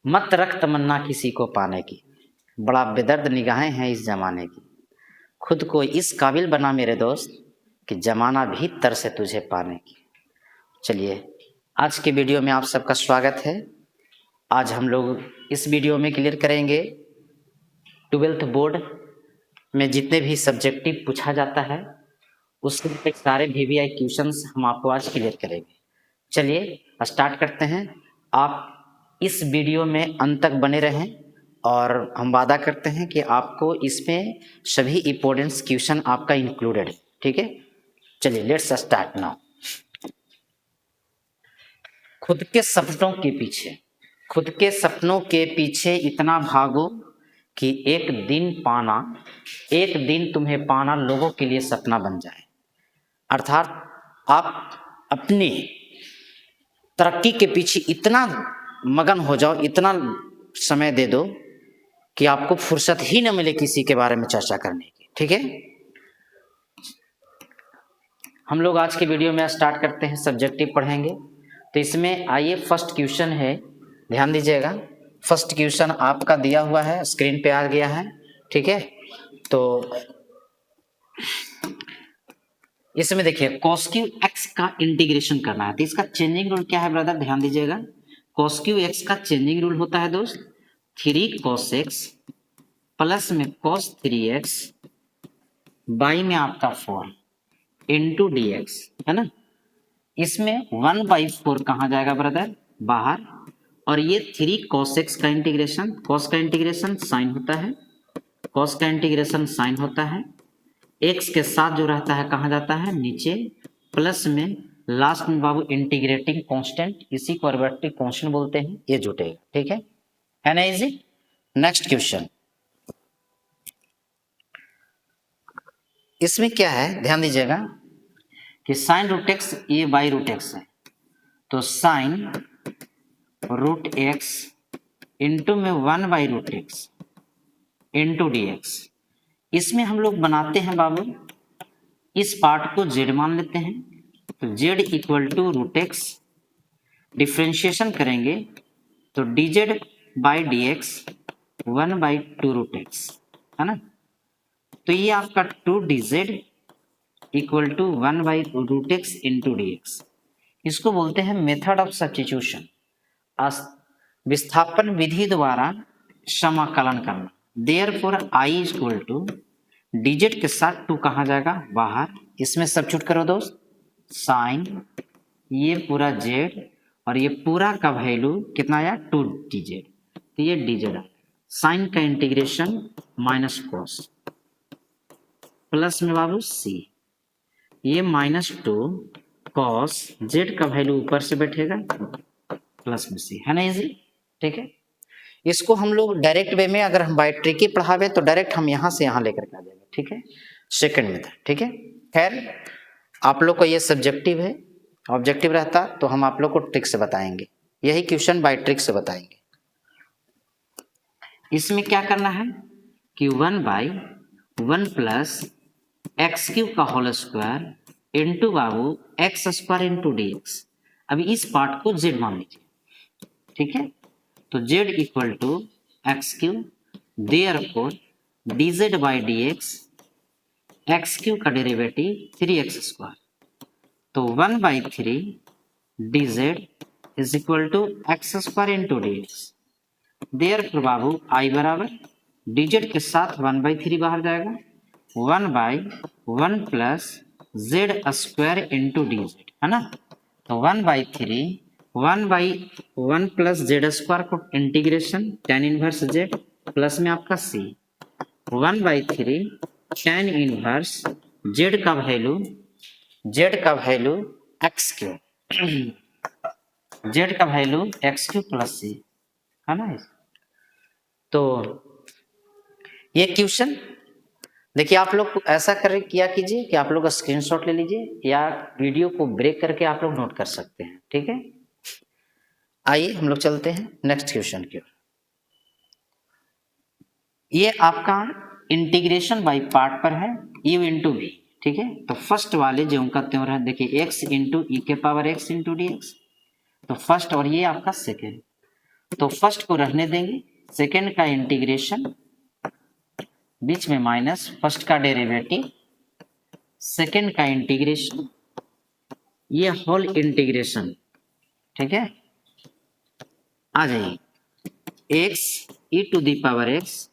मत रख तमन्ना किसी को पाने की, बड़ा बेदर्द निगाहें हैं इस जमाने की। खुद को इस काबिल बना मेरे दोस्त कि जमाना भी तरसे तुझे पाने की। चलिए, आज के वीडियो में आप सबका स्वागत है। आज हम लोग इस वीडियो में क्लियर करेंगे 12th बोर्ड में जितने भी सब्जेक्टिव पूछा जाता है उसके सारे VVI क्वेश्चंस हम आपको आज क्लियर करेंगे। चलिए स्टार्ट करते हैं। आप इस वीडियो में अंत तक बने रहें और हम वादा करते हैं कि आपको इसमें सभी इम्पोर्टेंट क्वेश्चन आपका इंक्लूडेड है। ठीक है, चलिए लेट्स स्टार्ट नाउ। खुद के सपनों के पीछे, खुद के सपनों के पीछे इतना भागो कि एक दिन तुम्हें पाना लोगों के लिए सपना बन जाए। अर्थात आप अपनी तरक्की के पीछे इतना मगन हो जाओ, इतना समय दे दो कि आपको फुर्सत ही न मिले किसी के बारे में चर्चा करने की। ठीक है, हम लोग आज के वीडियो में स्टार्ट करते हैं, सब्जेक्टिव पढ़ेंगे। तो इसमें आइए फर्स्ट क्वेश्चन है, ध्यान दीजिएगा। फर्स्ट क्वेश्चन आपका दिया हुआ है, स्क्रीन पे आ गया है। ठीक है, तो इसमें देखिए cos क्यू एक्स का इंटीग्रेशन करना है। तो इसका चेंजिंग रूल क्या है ब्रदर, ध्यान दीजिएगा। cos क्यू एक्स का चेंजिंग रूल होता है दोस्त 3 cos x प्लस में cos 3x बाई में आपका 4 इंटू डी एक्स, है ना। इसमें 1/4 कहाँ जाएगा ब्रदर, बाहर। और ये 3 cos x का इंटीग्रेशन, cos का इंटीग्रेशन साइन होता है, cos का इंटीग्रेशन साइन होता है, x के साथ जो रहता है कहाँ जाता है, नीचे। प्लस में लास्ट में बाबू इंटीग्रेटिंग कांस्टेंट, इसी को आर्बिट्रेरी कांस्टेंट बोलते हैं, ये जुटेगा। ठीक है ना, इजी। नेक्स्ट क्वेश्चन, इसमें क्या है ध्यान दीजिएगा कि साइन रूट एक्स ये बाई रूट एक्स है, तो साइन रूट एक्स इंटू में 1/√x इंटू डी एक्स। इसमें हम लोग बनाते हैं बाबू, इस पार्ट को z मान लेते हैं, तो z equal to root x, differentiation करेंगे तो dz by d x 1/2√x, है ना। तो ये आपका 2dz equal to 1/√x into d x. इसको बोलते हैं मेथड ऑफ सब्स्टिट्यूशन, विस्थापन विधि द्वारा समाकलन करना। Therefore i equal to dz के साथ 2 कहाँ जाएगा, बाहर। इसमें सब्स्टिट्यूट करो दोस्त, साइन ये पूरा z और ये पूरा का वैल्यू कितना आया 2dz, तो ये dz आ, साइन का इंटीग्रेशन माइनस कॉस प्लस में बाबू c, ये -2 कॉस z का वैल्यू ऊपर से बैठेगा प्लस में c, है ना इजी। ठीक है, इसको हम लोग डायरेक्ट वे में अगर हम बाय ट्रिकी पढ़ावे तो डायरेक्ट हम यहाँ से यहाँ लेकर के आ जाएंगे। ठीक है, सेकंड मेथड। ठीक है, खैर आप लोग को ये सब्जेक्टिव है, ऑब्जेक्टिव रहता तो हम आप लोग को ट्रिक से बताएंगे, यही क्वेश्चन बाय ट्रिक से बताएंगे। इसमें क्या करना है कि 1/1 प्लस x³ का होल स्क्वायर इंटू बाबू x² इंटू डी एक्स। अभी इस पार्ट को z मान लीजिए। ठीक है, तो z equal to x³, therefore dz by d x, x³ का डेरिवेटिव 3x², तो 1/3 dz is equal to x² into d x. Therefore बाबू i बराबर dz के साथ 1/3 बाहर जाएगा, 1/1 plus z² into D Z, है ना। तो 1/3 1/1 प्लस z² को integration tan inverse z plus में आपका c, 1/3 tan इनवर्स z का वैल्यू x³, z का वैल्यू x³ प्लस c, है ना। तो ये क्वेश्चन देखिए, आप लोग ऐसा किया कीजिए कि आप लोग स्क्रीनशॉट ले लीजिए या वीडियो को ब्रेक करके आप लोग नोट कर सकते हैं। ठीक है, आइए हम लोग चलते हैं नेक्स्ट क्वेश्चन की ओर। ये आपका इंटीग्रेशन बाय पार्ट पर है, u इंटू v। ठीक है, तो फर्स्ट वाले जो उनका त्यों है, देखिए x इंटू ई के power x into d x, तो फर्स्ट और ये आपका सेकेंड। तो फर्स्ट को रहने देंगे, सेकेंड का इंटीग्रेशन, बीच में माइनस, फर्स्ट का डेरिवेटिव, सेकेंड का इंटीग्रेशन, ये होल इंटीग्रेशन, ठीक है। आ जाइए, x e to the power x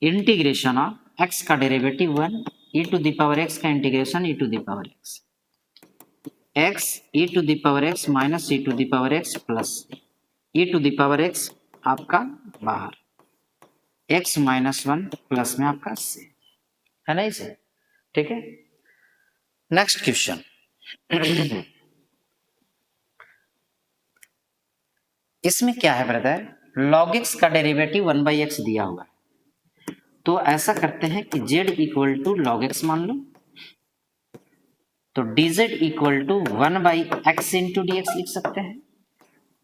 integration of x का derivative 1, e to the power x का integration e to the power x, x e to the power x minus e to the power x plus e to the power x आपका बाहर, x minus 1 plus में आपका से, है ना इसे, ठीक है। नेक्स्ट क्वेश्चन, इसमें क्या है ब्रदर, log x का डेरिवेटिव 1/x दिया हुआ है, तो ऐसा करते हैं कि z equal to log x मान लो, तो dz equal to 1/x into d x लिख सकते हैं।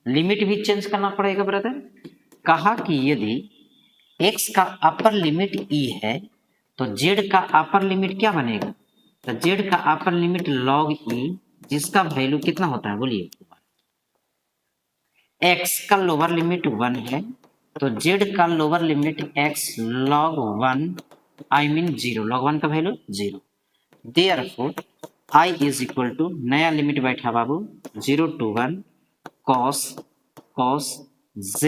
लिमिट भी चेंज करना पड़ेगा ब्रदर। कहा कि यदि x का अपर लिमिट e है तो z का अपर लिमिट क्या बनेगा, तो z का अपर लिमिट log e, जिसका वैल्यू कितना होता है बोलिए, x का लोअर लिमिट 1 है तो z का lower limit x log 1 I mean 0, log 1 का value 0, therefore i is equal to, नया लिमिट बैठा बाबू 0 to 1 cos z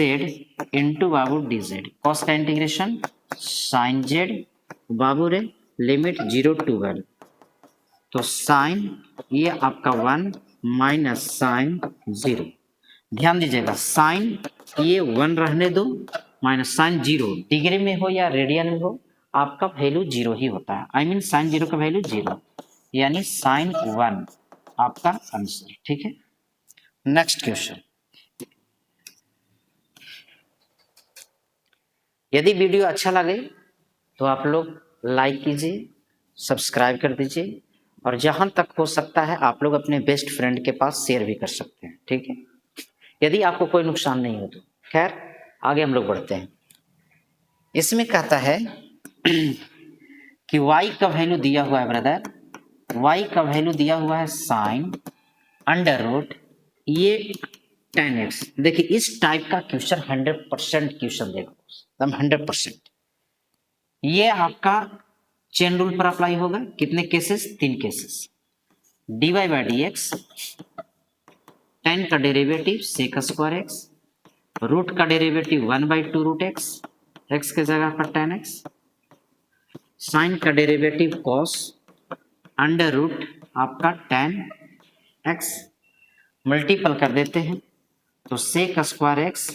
इंटू बाबू dz, cos का इंटीग्रेशन sin z बाबू रे लिमिट 0 to 1, तो sin ये आपका 1 माइनस साइन 0, ध्यान दीजिएगा साइन ये 1 रहने दो, माइनस साइन 0, डिग्री में हो या रेडियन में हो आपका वैल्यू 0 ही होता है, आई मीन साइन 0 का वैल्यू 0, यानी साइन 1 आपका आंसर, ठीक है। नेक्स्ट क्वेश्चन, यदि वीडियो अच्छा लगे तो आप लोग लाइक कीजिए, सब्सक्राइब कर दीजिए, और जहां तक हो सकता है आप लोग अपने बेस्ट फ्रेंड के पास शेयर भी कर सकते हैं, ठीक है, यदि आपको कोई नुकसान नहीं हो तो। खैर आगे हम लोग बढ़ते हैं। इसमें कहता है कि y का वैल्यू दिया हुआ है ब्रदर, y का वैल्यू दिया हुआ है साइन अंडर रूट ये 10x। देखिए इस टाइप का क्वेश्चन 100% क्वेश्चन देगा, एकदम 100%। ये आपका चेन रूल पर अप्लाई होगा, कितने cases, 3 cases, dy by d x, tan का derivative sec square x, root का डेरिवेटिव 1/2 रूट एक्स, एक्स के जगह पर tan x, साइन का डेरिवेटिव cos अंडर रूट आपका tan x, मल्टीपल कर देते हैं तो sec square x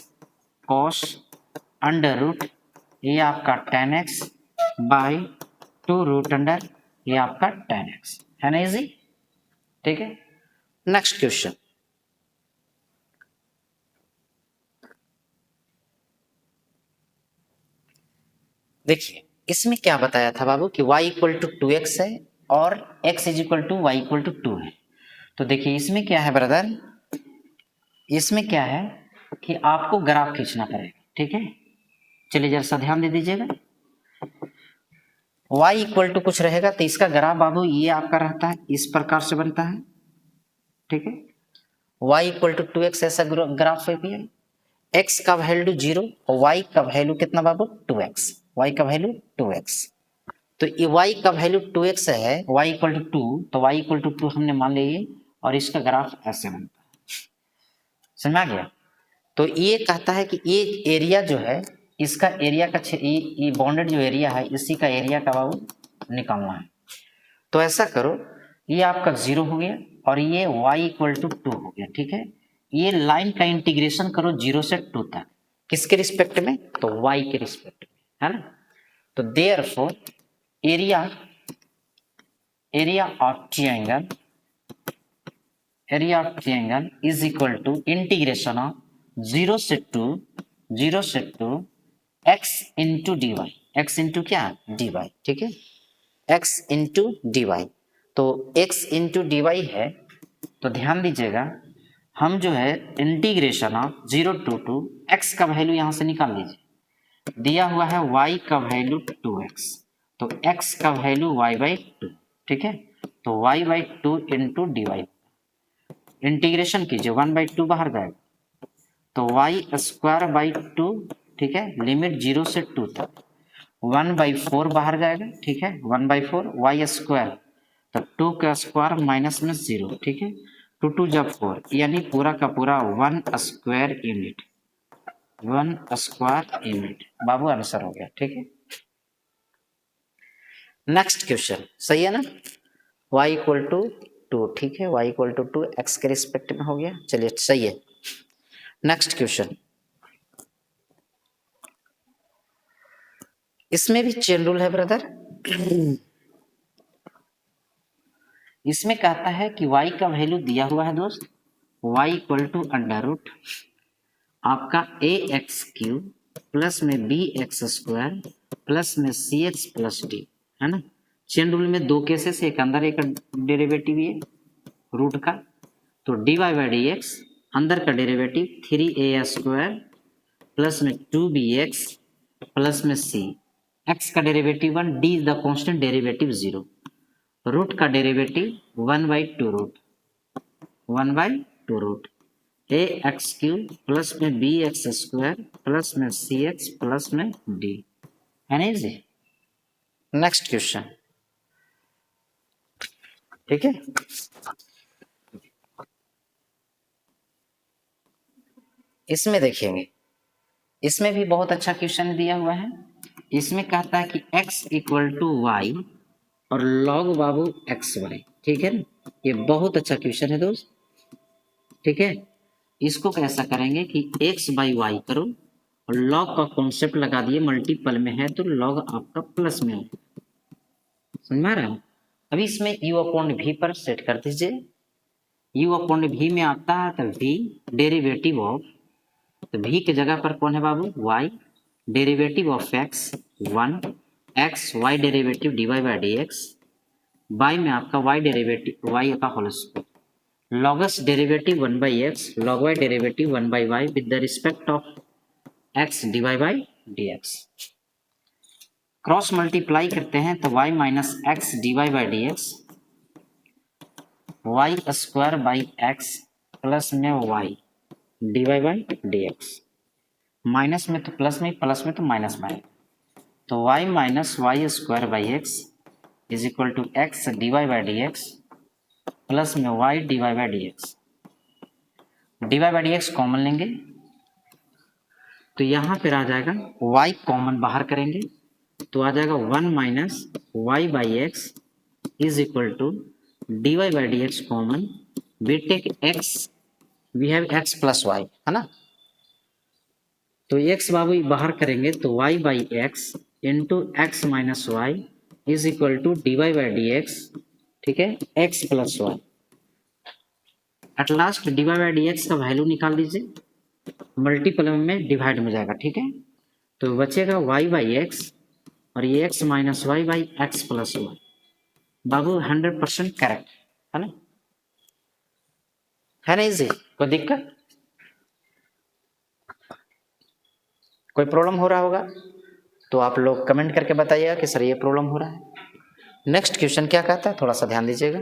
cos under root ये आपका tan x by 2 root under ये आपका tan x, है ना इजी, ठीक है। नेक्स्ट क्वेश्चन, देखिए इसमें क्या बताया था बाबू कि y इक्वल टू 2x है और x is equal to y equal to 2 है। तो देखिए इसमें क्या है ब्रदर, इसमें क्या है कि आपको ग्राफ खींचना पड़ेगा, ठीक है। चलिए जरा सा ध्यान दे दीजिएगा, y इक्वल टू कुछ रहेगा तो इसका ग्राफ बाबू ये आपका रहता है, इस प्रकार से बनता है, ठीक है। y इक्वल टू 2x ऐसा ग्राफ है, x का वैल्यू 0 और y का वैल्यू कितना बाबू 2x, y का वैल्यू 2x, तो ये y का वैल्यू 2x है, y इक्वल टू 2, तो y इक्वल टू 2 हमने मान लिए, और इसका ग्राफ ऐसे बनता है, समझ आ गया। तो ये कहता है कि ये एरिया जो है इसका एरिया का ये बाउंडेड जो एरिया है इसी का एरिया का बाबू निकालना है। तो ऐसा करो, ये आपका 0 हो गया और ये y इक्वल टू 2 हो गया, ठीक है। ये लाइन का इंटीग्रेशन करो 0 से 2 तक, किसके रिस्पेक्ट में, तो y के रिस्पेक्ट में, है ना। तो therefore area of triangle is equal to integration of 0 से 2 x into d y, x into क्या डी वाई, ठीक है, x इंटू डी वाई। तो x इंटू डी वाई है, तो ध्यान दीजिएगा हम जो है इंटीग्रेशन ऑफ 0 to 2 x का वैल्यू यहाँ से निकाल लीजिए, दिया हुआ है y का वैल्यू 2x, तो x का वैल्यू y/2, ठीक है। तो y/2 into d Y, integration कीजिए 1/2 बाहर जाएगा, तो वाई स्क्वायर बाई 2, ठीक है, लिमिट 0 से 2 तक 1/4 बाहर जाएगा, ठीक है, 1/4 वाई स्क्वायर, तो 2 का स्क्वायर माइनस में 0, ठीक है, 2 जब 4 यानी पूरा का पूरा 1 स्क्वायर यूनिट, 1 स्क्वायर यूनिट बाबू आंसर हो गया, ठीक है। नेक्स्ट क्वेश्चन सही है ना, y इक्वल टू 2, ठीक है, y इक्वल टू 2 x के रिस्पेक्ट में हो गया, चलिए सही है। नेक्स्ट क्वेश्चन, इसमें भी चेन रूल है ब्रदर। इसमें कहता है कि y का वैल्यू दिया हुआ है दोस्त, y equal to under root आपका ए एक्स क्यूब प्लस में बी एक्स स्क्वायर प्लस में सी एक्स प्लस डी, है ना। चेन रूल में दो केसेस, एक अंदर एक डेरिवेटिव है रूट का, तो d y by d x अंदर का डेरिवेटिव 3a स्क्वायर प्लस में 2bx प्लस में c, x का derivative 1, d is the constant derivative 0, root का derivative 1/2 root, 1/2 root a x cube plus में बी एक्स स्क्वायर प्लस में c x plus में d, है ना जी। नेक्स्ट क्वेश्चन, ठीक है, इसमें देखेंगे, इसमें भी बहुत अच्छा क्वेश्चन दिया हुआ है। इसमें कहता है कि x इक्वल टू वाई और log बाबू एक्स वाई, ठीक है ना, ये बहुत अच्छा क्वेश्चन है दोस्त, ठीक है। इसको कैसा करेंगे कि x बाई वाई करो और log का कॉन्सेप्ट लगा दिए, मल्टीपल में है तो log आपका प्लस में है, समझ में आ रहा है। अभी इसमें u अपॉन v पर सेट कर दीजिए, u अपॉन v में आता है तो v डेरिवेटिव ऑफ, तो v की जगह पर कौन है बाबू y, derivative of x 1, x y derivative dy by d x, by में आपका y डेरिवेटिव y का whole square, logs derivative 1/x, log y derivative 1/y with the respect of x dy by d x. Cross multiply करते हैं तो y minus x d by d x, y square by x plus में y d by d x, minus में तो plus में, plus में तो minus में, तो y minus y square by x is equal to x d by d x plus में y d by d x, d by d x common लेंगे तो यहाँ पर आ जाएगा y कॉमन बाहर करेंगे तो आ जाएगा 1 minus y by x is equal to d y by d x common, we take x, we have x plus y, है ना, तो x बाबू बाहर करेंगे तो y by x into x minus Y is equal to d y by d x, ठीक है, x plus y. At last d y by d x का वैल्यू निकाल लीजिए, मल्टीपल में डिवाइड में जाएगा, ठीक है, तो बचेगा y बाई एक्स और ये x minus y by x plus y, बाबू 100% करेक्ट, है ना, है ना इजी, कोई दिक्कत, कोई प्रॉब्लम हो रहा होगा तो आप लोग कमेंट करके बताइएगा कि सर ये प्रॉब्लम हो रहा है। नेक्स्ट क्वेश्चन क्या कहता है, थोड़ा सा ध्यान दीजिएगा,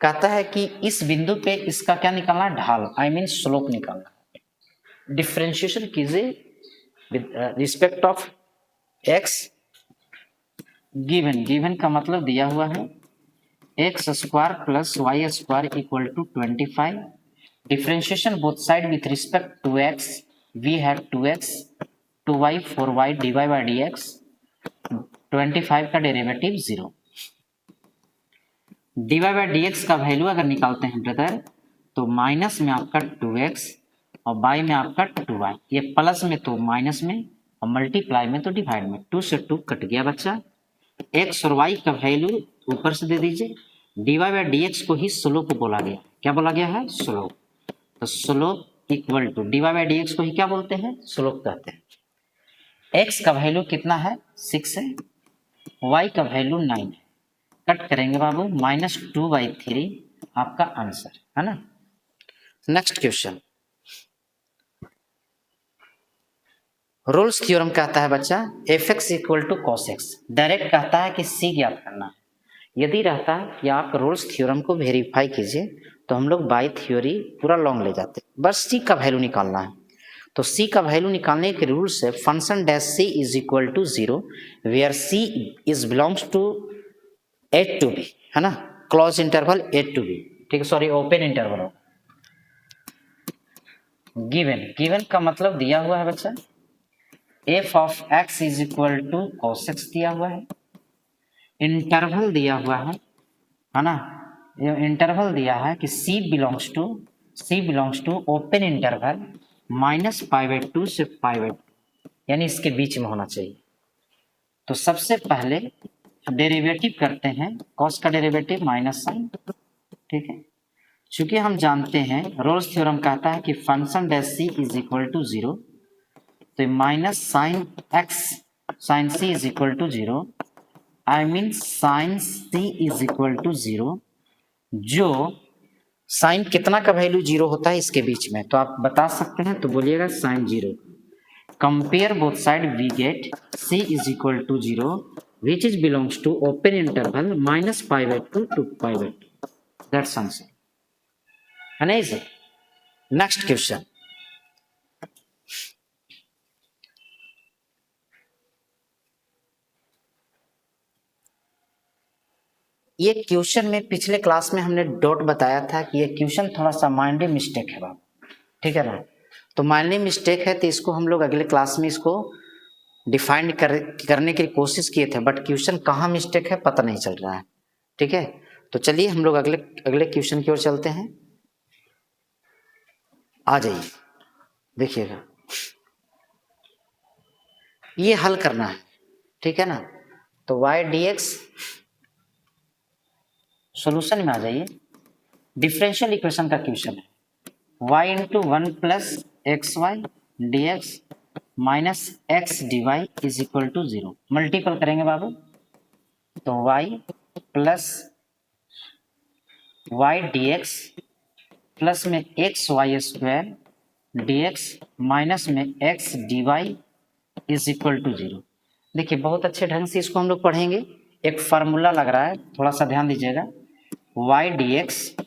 कहता है कि इस बिंदु पे इसका क्या निकालना है, ढाल, आई मीन स्लोप निकालना है। डिफ्रेंशिएशन कीजिए with respect of x given, given का मतलब दिया हुआ है x square plus y square equal to 25, differentiation both side with respect to x, we have 2x 2y 4y dy by d x, 25 का derivative 0, dy by d x का value अगर निकालते हैं ब्रदर तो माइनस में आपका 2x और by में आपका 2y, ये प्लस में तो माइनस में और मल्टीप्लाई में तो डिवाइड में, 2 से 2 कट गया बच्चा, x और y का वैल्यू ऊपर से दे दीजिए, dy बाई डी एक्स को ही स्लोप बोला गया, क्या बोला गया है, स्लोप, तो slope equal to d y by d x को ही क्या बोलते हैं, स्लोप कहते हैं। x का वैल्यू कितना है 6 है, y का वैल्यू 9 है, कट करेंगे बाबू -2/3 आपका आंसर, है ना। नेक्स्ट क्वेश्चन, रोल्स थ्योरम कहता है बच्चा f x equal to cos x, direct कहता है कि c ज्ञात करना है। यदि रहता है कि आप रोल्स थ्योरम को वेरीफाई कीजिए तो हम लोग बाय थ्योरी पूरा लॉन्ग ले जाते, बस सी का वैल्यू निकालना है। तो सी का वैल्यू निकालने के रूल्स है function dash c is equal to 0 where c is belongs to a to b, है ना, close interval a to B, ठीक है, सॉरी ओपन इंटरवल हो। गिवन का मतलब दिया हुआ है बच्चा f of x is equal to cos x दिया हुआ है, इंटरवल दिया हुआ है ना, ये इंटरवल दिया है कि C belongs to open interval -π/2 से π/2, यानी इसके बीच में होना चाहिए। तो सबसे पहले डेरिवेटिव करते हैं, कॉस का डेरिवेटिव माइनस साइन, ठीक है। चूंकि हम जानते हैं रोल्स थ्योरम कहता है कि function dash c is equal to 0, तो minus sine x sine c is equal to 0, I mean sine c is equal to 0, जो साइन कितना का वैल्यू 0 होता है इसके बीच में, तो आप बता सकते हैं, तो बोलिएगा sine 0। Compare both side, we get c is equal to 0 which is belongs to open interval -π/2 to π/2, that's answer, है ना इसे। नेक्स्ट क्वेश्चन, ये क्वेश्चन में पिछले क्लास में हमने डॉट बताया था कि ये क्वेश्चन थोड़ा सा माइनर मिस्टेक है बाबू, ठीक है ना। तो माइनर मिस्टेक है तो इसको हम लोग अगले क्लास में इसको डिफाइन करने की कोशिश किए थे, बट क्वेश्चन कहाँ मिस्टेक है पता नहीं चल रहा है, ठीक है। तो चलिए हम लोग अगले क्वेश्चन की ओर चलते हैं, आ जाइए देखिएगा, ये हल करना है, ठीक है ना। तो y dx सॉल्यूशन में आ जाइए, डिफरेंशियल इक्वेशन का क्वेश्चन है y into 1 plus x y d x minus x d y is equal to 0, multiple करेंगे बाबू, तो y plus y d x plus में x y square d x minus में x d y is equal to 0। देखिए बहुत अच्छे ढंग से इसको हम लोग पढ़ेंगे, एक फार्मूला लग रहा है, थोड़ा सा ध्यान दीजिएगा, y dx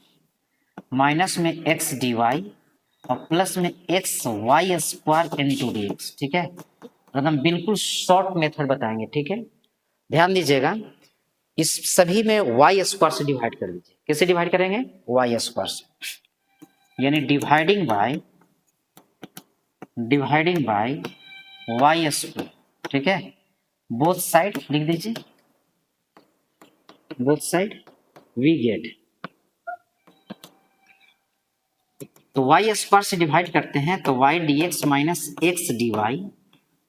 माइनस में x dy और प्लस में x y square into d x, ठीक है। एकदम बिल्कुल शॉर्ट मेथड बताएंगे, ठीक है, ध्यान दीजिएगा। इस सभी में वाई स्क्वायर से डिवाइड कर दीजिए, कैसे डिवाइड करेंगे, वाई स्क्वायर से, यानी डिवाइडिंग बाय वाई स्क्वायर, ठीक है। बोथ साइड लिख दीजिए, बोथ साइड वी गेट, तो वाई स्क्वायर से डिवाइड करते हैं तो y d x minus x d y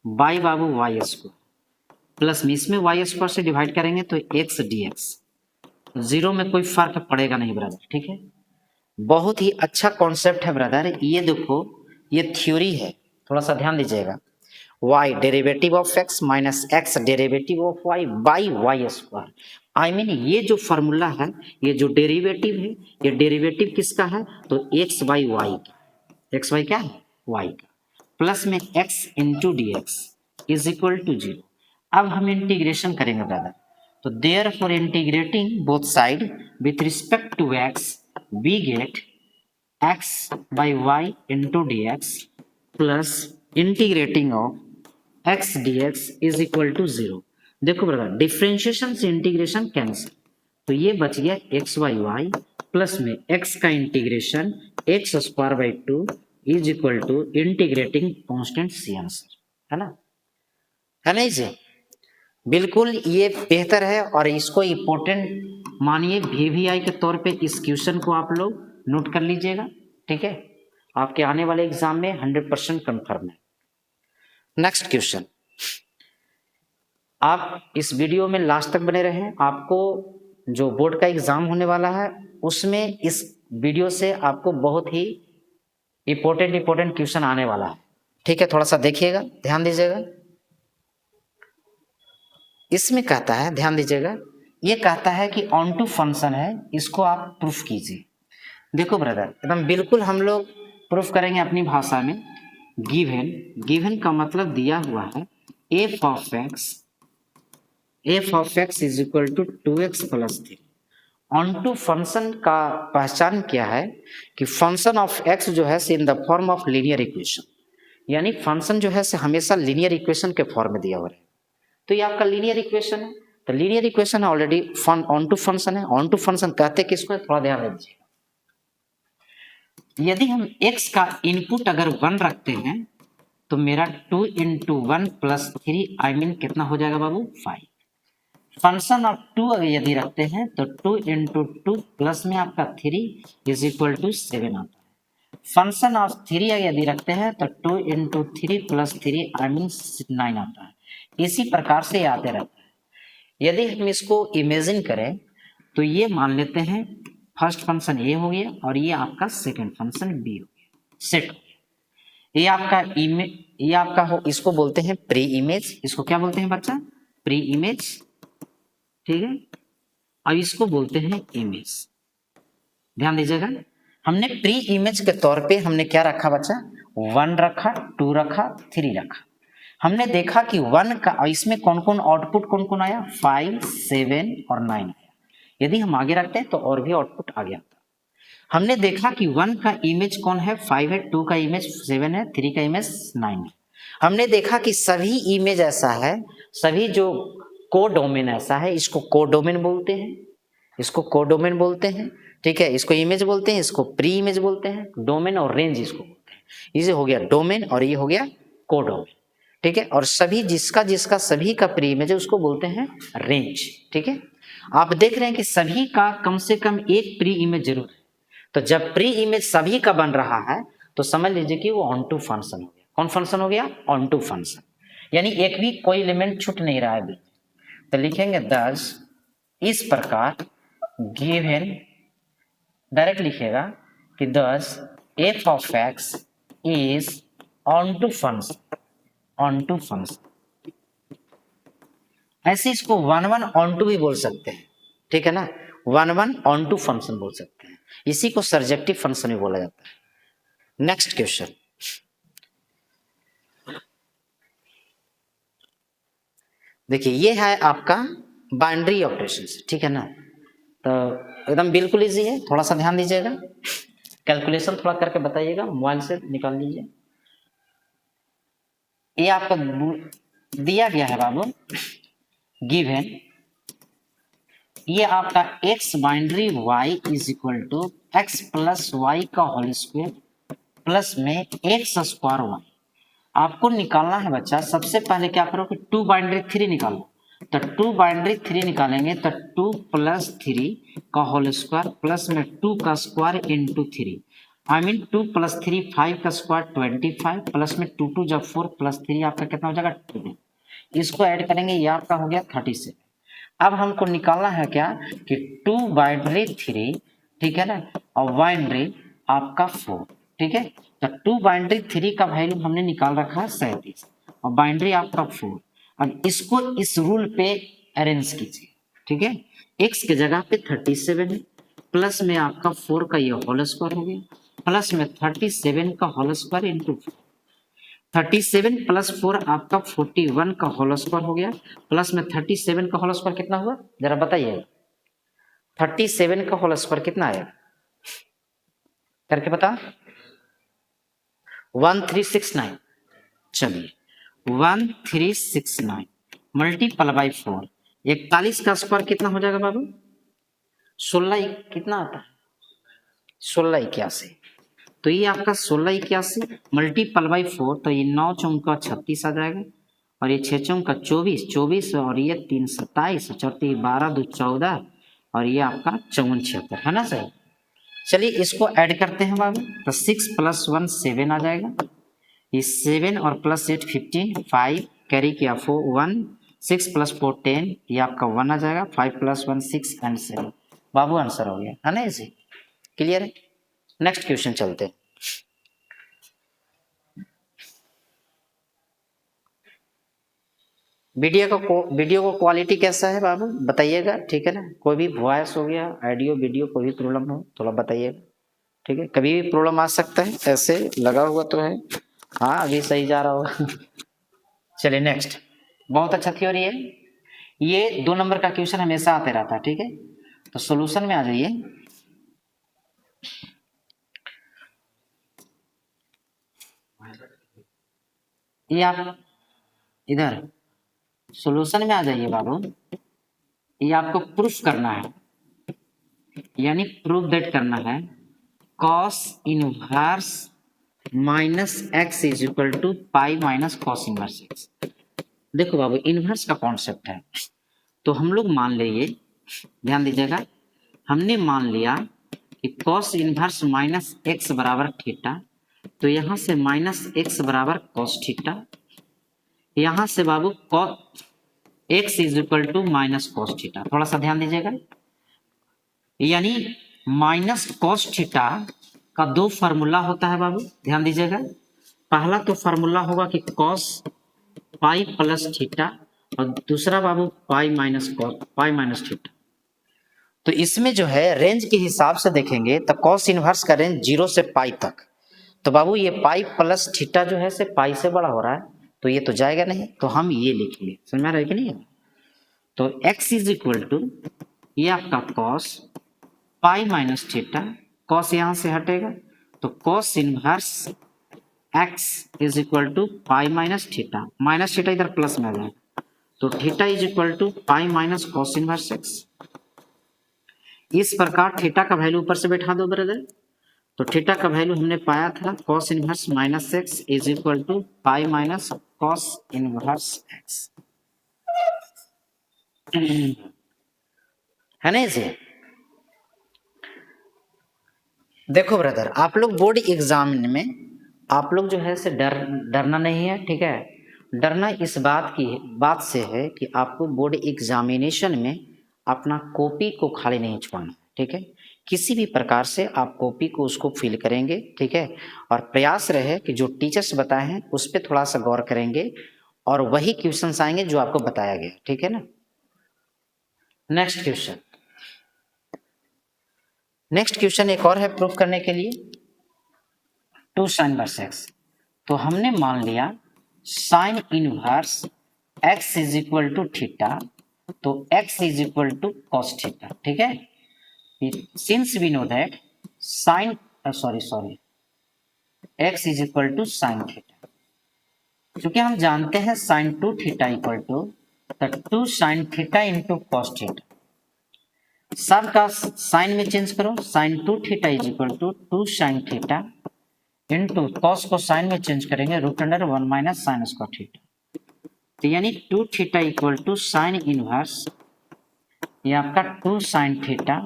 by बाबू वाई स्क्वायर, प्लस में इसमें वाई स्क्वायर से डिवाइड करेंगे तो एक्स डी एक्स, 0 में कोई फर्क पड़ेगा नहीं ब्रदर, ठीक है। बहुत ही अच्छा कॉन्सेप्ट है ब्रदर, ये देखो ये थ्योरी है, थोड़ा सा ध्यान दीजिएगा, y derivative of x minus x derivative of y by y square, I mean ये जो फॉर्मूला है, ये जो डेरिवेटिव है, ये डेरिवेटिव किसका है, तो x बाई वाई का, x बाई क्या है, y का, प्लस में x into d x is equal to 0। अब हम इंटीग्रेशन करेंगे ब्रदर, तो therefore integrating both side with respect to x we get x by y into d x plus integrating of x dx is equal to 0। देखो brother differentiation से integration cancel, तो ये बच गया x by y plus में x का integration x square by 2 is equal to integrating constant c answer, है ना इसे, बिल्कुल ये बेहतर है और इसको इम्पोर्टेंट मानिए, VVI के तौर पे इस क्वेश्चन को आप लोग नोट कर लीजिएगा, ठीक है, आपके आने वाले एग्जाम में 100% कंफर्म है। नेक्स्ट क्वेश्चन, आप इस वीडियो में लास्ट तक बने रहें, आपको जो बोर्ड का एग्जाम होने वाला है उसमें इस वीडियो से आपको बहुत ही इम्पोर्टेंट क्वेश्चन आने वाला है, ठीक है, थोड़ा सा देखिएगा, ध्यान दीजिएगा। इसमें कहता है, ध्यान दीजिएगा, ये कहता है कि ऑन टू फंक्शन है, इसको आप प्रूफ कीजिए। देखो ब्रदर एकदम बिल्कुल हम लोग प्रूफ करेंगे अपनी भाषा में, गिवन का मतलब दिया हुआ है F of x is equal to 2x plus 3 onto function का पहचान क्या है कि फंक्शन ऑफ एक्स जो है in the form of linear equation, यानी फंक्शन जो है हमेशा लीनियर इक्वेशन के फॉर्म में दिया हुआ है। तो ये आपका लीनियर इक्वेशन है, तो linear equation already onto function है। ऑन टू फंक्शन कहते हैं किसको, थोड़ा ध्यान दीजिए। यदि हम x का इनपुट अगर 1 रखते हैं तो मेरा 2 इंटू 1 प्लस 3 आई मीन कितना हो जाएगा बाबू, 5। फंक्शन ऑफ 2 यदि रखते हैं तो 2 इंटू 2 प्लस में आपका 3 इज इक्वल टू 7 आता है। फंक्शन ऑफ 3 यदि रखते हैं तो 2 इंटू 3 प्लस 3 आई मीन 9 आता है। इसी प्रकार से आते रहता है। यदि हम इसको इमेजिन करें तो ये मान लेते हैं फर्स्ट फंक्शन ए हो गया और ये आपका सेकंड फंक्शन बी हो गया, सेट हो गया। ये आपका हो, इसको बोलते हैं प्री इमेज। इसको क्या बोलते हैं बच्चा, प्री इमेज, ठीक है। अब इसको बोलते हैं इमेज। ध्यान दीजिएगा, हमने प्री इमेज के तौर पे हमने क्या रखा बच्चा, 1 रखा, 2 रखा, 3 रखा। हमने देखा कि 1 का इसमें कौन कौन आउटपुट कौन कौन आया, 5, 7 और 9 आया। यदि हम आगे रखते हैं तो और भी आउटपुट आ गया। हमने देखा कि 1 का इमेज कौन है, 5 है, 2 का इमेज 7 है, 3 का इमेज 9 है। हमने देखा कि सभी इमेज ऐसा है, सभी जो कोडोमेन ऐसा है, इसको कोडोमेन बोलते हैं, इसको कोडोमेन बोलते हैं, ठीक है। इसको इमेज बोलते हैं, इसको प्री इमेज बोलते हैं, डोमेन और रेंज इसको बोलते हैं। ये हो गया डोमेन और ये हो गया कोडोमेन, ठीक है। और सभी जिसका जिसका सभी का प्री इमेज है उसको बोलते हैं रेंज, ठीक है। आप देख रहे हैं कि सभी का कम से कम एक प्री इमेज जरूर है। तो जब प्री इमेज सभी का बन रहा है तो समझ लीजिए कि वो ऑन टू फंक्शन हो गया। कौन फंक्शन हो गया, ऑन टू फंक्शन, यानी एक भी कोई एलिमेंट छूट नहीं रहा है अभी। तो लिखेंगे दस इस प्रकार गिवन, डायरेक्ट लिखेगा कि दस f of x is onto function, onto function. ऐसे इसको 1 ऑन टू भी बोल सकते हैं, ठीक है ना, 1 ऑन टू फंक्शन बोल सकते हैं। इसी को सर्जेक्टिव फंक्शन भी बोला जाता है। नेक्स्ट क्वेश्चन, देखिए ये है आपका बाइनरी ऑपरेशन, ठीक है ना। तो एकदम बिल्कुल इजी है, थोड़ा सा ध्यान दीजिएगा, कैलकुलेशन थोड़ा करके बताइएगा, मोबाइल से निकाल लीजिए। ये आपको दिया गया है बाबू, गिवन ये आपका x binary y is equal to X plus Y का होल स्क्वायर प्लस में एक्स स्क्वायर वाई। आपको निकालना है बच्चा, सबसे पहले क्या करोगे, 2 बाइनरी 3 निकालो। तो 2 बाइनरी 3 निकालेंगे तो 2 प्लस 3 का होल स्क्वायर प्लस में 2 का square into 3 I mean 2 plus 3 5 का स्क्वायर 25 प्लस में 2 2 जब 4 प्लस 3 आपका कितना हो जाएगा 2। इसको ऐड करेंगे, ये आपका हो गया 37। अब हमको निकालना है क्या कि 2 बाइनरी 3, ठीक है ना, और बाइनरी आपका 4, ठीक है। तो 2 बाइनरी 3 का वैल्यू हमने निकाल रखा है 37 और बाइनरी आपका 4। अब इसको इस रूल पे अरेंज कीजिए, ठीक है। x के जगह पे 37 है, प्लस में आपका 4 का ये होल स्क्वायर हो गया, प्लस में 37 का होल स्क्वायर इंटू 37 प्लस 4 आपका 41 का होल स्क्वायर हो गया, प्लस में 37 का होल स्क्वायर कितना हुआ जरा बताइए, 37 का होल स्क्वायर कितना आया करके बता, 1369। चलिए 1369 मल्टीपल बाई 4, 41 का स्क्वायर कितना हो जाएगा बाबू, 16 कितना आता है, 1681। तो ये आपका 1681 मल्टीपल बाई 4, तो ये 9 चौका 36 आ जाएगा और ये 6 चौका 24, 24 और ये 3 27 चौथी 12 2 14 और ये आपका 54 76 है ना सर। चलिए इसको ऐड करते हैं बाबू, तो 6 प्लस 1 7 आ जाएगा, ये 7 और प्लस 8 15 5 कैरी किया 4 1 6 प्लस 4 10, ये आपका 1 आ जाएगा, 5 प्लस 1 6 एंड 7 बाबू आंसर हो गया है ना। इसे क्लियर है। नेक्स्ट क्वेश्चन चलते हैं। वीडियो को क्वालिटी कैसा है बाबू बताइएगा, ठीक है ना। कोई भी वॉइस हो गया, ऑडियो वीडियो कोई भी प्रॉब्लम हो थोड़ा बताइएगा, ठीक है। कभी भी प्रॉब्लम आ सकता है, ऐसे लगा हुआ तो है, हाँ अभी सही जा रहा होगा। चलिए नेक्स्ट, बहुत अच्छा थ्योरी है ये, 2 नंबर का क्वेश्चन हमेशा आते रहता है, ठीक है। तो सॉल्यूशन में आ जाइए। ये आप इधर सॉल्यूशन में आ जाइए बाबू। ये आपको प्रूफ करना है, यानी प्रूफ दैट करना है cos inverse minus X is equal to pi minus cos inverse X. देखो बाबू, इनवर्स का कॉन्सेप्ट है, तो हम लोग मान लिए, ध्यान दीजिएगा, हमने मान लिया कि cos इनवर्स माइनस एक्स बराबर थीटा, तो यहाँ से माइनस एक्स बराबर कॉस थीटा, यहाँ से बाबू x is equal to minus cos theta. थोड़ा सा ध्यान दीजिएगा, यानी माइनस कॉस थीटा का दो फार्मूला होता है बाबू, ध्यान दीजिएगा। पहला तो फार्मूला होगा कि कॉस पाई प्लस थीटा, और दूसरा बाबू पाई माइनस थीटा। तो इसमें जो है रेंज के हिसाब से देखेंगे तो कॉस इनवर्स का रेंज 0 से पाई तक, तो बाबू ये पाई प्लस थीटा जो है से पाई से बड़ा हो रहा है, तो ये तो जाएगा नहीं, तो हम ये लिख लिए। समझ में आ रहा है कि नहीं? तो x इज इक्वल टू ये आपका cos pi minus theta, cos यहां से हटेगा, तो cos inverse x is equal to pi minus theta इधर प्लस में आ जाएगा, तो theta is equal to pi minus cos inverse x। इस प्रकार थीटा का वैल्यू ऊपर से बैठा दो ब्रदर, तो थीटा का वैल्यू हमने पाया था cos inverse minus X is equal to pi minus cos inverse X, है ना इसे? देखो ब्रदर, आप लोग बोर्ड एग्जाम में आप लोग जो है से डरना नहीं है, ठीक है? डरना इस बात से है कि आपको बोर्ड एग्जामिनेशन में अपना कॉपी को खाली नहीं छोड़ना, ठीक है? किसी भी प्रकार से आप कॉपी को उसको फिल करेंगे, ठीक है? और प्रयास रहे कि जो टीचर्स बताए हैं उस पर थोड़ा सा गौर करेंगे और वही क्वेश्चंस आएंगे जो आपको बताया गया, ठीक है ना? नेक्स्ट क्वेश्चन एक और है प्रूफ करने के लिए, 2 साइन इनवर्स एक्स। तो हमने मान लिया sine inverse x is equal to theta, तो x is equal to cos theta, ठीक है? Since we know that sine x is equal to sine theta, क्योंकि हम जानते हैं sine 2 theta equal to 2 sine theta into cos theta. सबका sine में change करो, sine 2 theta is equal to 2 sine theta into cos को sine में change करेंगे root under 1 minus sine square theta, तो यानी 2 theta equal to sine inverse ये आपका 2 sine theta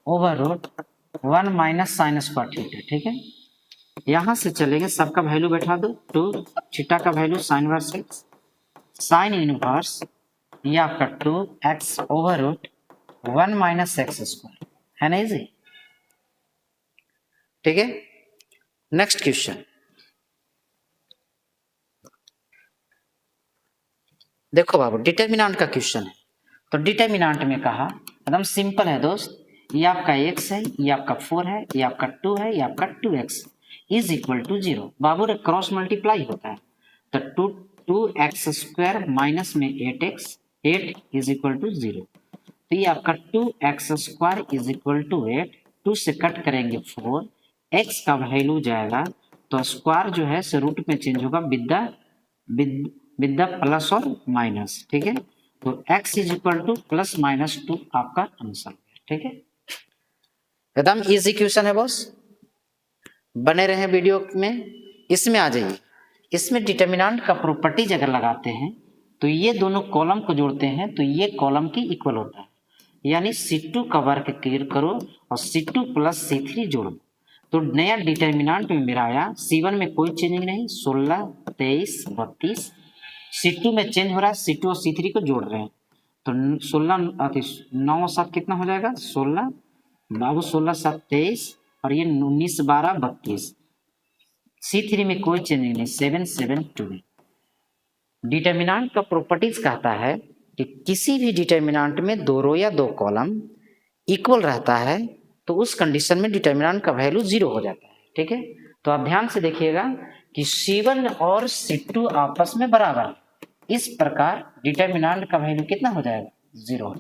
over root 1 minus sine square theta, ठीक है? यहां से चलेंगे, सबका वैल्यू बैठा दो, 2 थीटा का value sine inverse X, sine inverse ये आपका 2x over root 1 minus X square, है ना इजी? ठीक है, नेक्स्ट क्वेश्चन देखो बाबू, डिटर्मिनेंट का क्वेश्चन है। तो डिटर्मिनेंट में कहा एकदम सिंपल है दोस्त, ये आपका x है, ये आपका 4 है, ये आपका 2 है, ये आपका 2x इज इक्वल टू 0। बाबू रे क्रॉस मल्टीप्लाई होता है, तो 2x स्क्वायर माइनस में 8x 8 इज इक्वल टू 0, तो ये आपका 2x square is equal to 8, 2 से कट करेंगे 4, x का वैल्यू जाएगा, तो स्क्वायर जो है से रूट में चेंज होगा विद द प्लस और माइनस, ठीक है? तो x is equal two plus minus 2 आपका आंसर, ठीक है? एकदम इजी क्वेश्चन है बॉस, बने रहे वीडियो में। इसमें आ जाइए, इसमें डिटर्मिनेंट का प्रॉपर्टीज अगर लगाते हैं तो ये दोनों कॉलम को जोड़ते हैं तो ये कॉलम की इक्वल होता है, यानी C2 का वर्ग क्लियर करो और C2 प्लस C3 जोड़ो, तो नया डिटर्मिनेंट में मेरा आया C1 में कोई चेंजिंग नहीं, 16 23 32, C2 में चेंज हो रहा है, C2 और C3 को जोड़ रहे हैं, तो 16 9 7 कितना हो जाएगा 16 बाबू, 16 7 23 और ये 19 12 32, C3 में कोई चेंजिंग नहीं, 7 7 2। डिटर्मिनेंट का प्रॉपर्टीज कहता है कि किसी भी डिटर्मिनेंट में 2 रो या 2 कॉलम इक्वल रहता है तो उस कंडीशन में डिटर्मिनेंट का वैल्यू 0 हो जाता है, ठीक है? तो आप ध्यान से देखिएगा कि C1 और C2 आपस में बराबर है, इस प्रकार डिटर्मिनेंट का वैल्यू कितना हो जाएगा 0,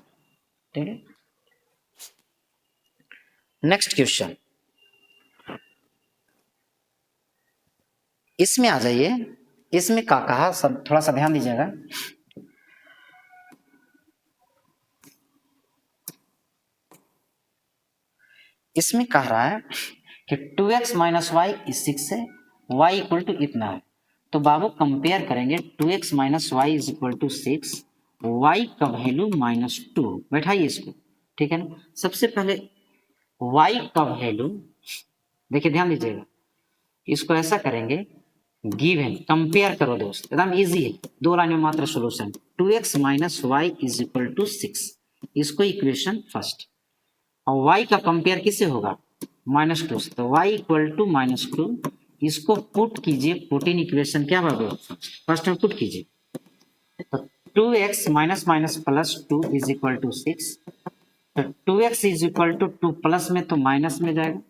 ठीक है? नेक्स्ट क्वेश्चन, इसमें आ जाइए। इसमें क्या कहा, सब थोड़ा सा ध्यान दीजिएगा। इसमें कह रहा है कि 2x माइनस वाई इज 6 है, y इक्वल टू इतना है। तो बाबू कंपेयर करेंगे 2x minus Y is equal to 6, y का वैल्यू -2। बैठाइए इसको, ठीक है ना। सबसे पहले y का वैल्यू देखिए, ध्यान दीजिएगा। इसको ऐसा करेंगे, गिवन कंपेयर करो दोस्त, एकदम इजी है, 2 लाइन में मात्र solution. 2x minus Y is equal to 6, इसको इक्वेशन फर्स्ट। और y का कंपेयर किससे होगा, -2 से, तो y इक्वल टू -2। इसको पुट कीजिए, पुट इन इक्वेशन क्या बाबू, फर्स्ट में पुट कीजिए। तो 2x minus minus plus 2 is equal to 6। तो 2x is equal to 2 plus में तो माइनस में जाएगा,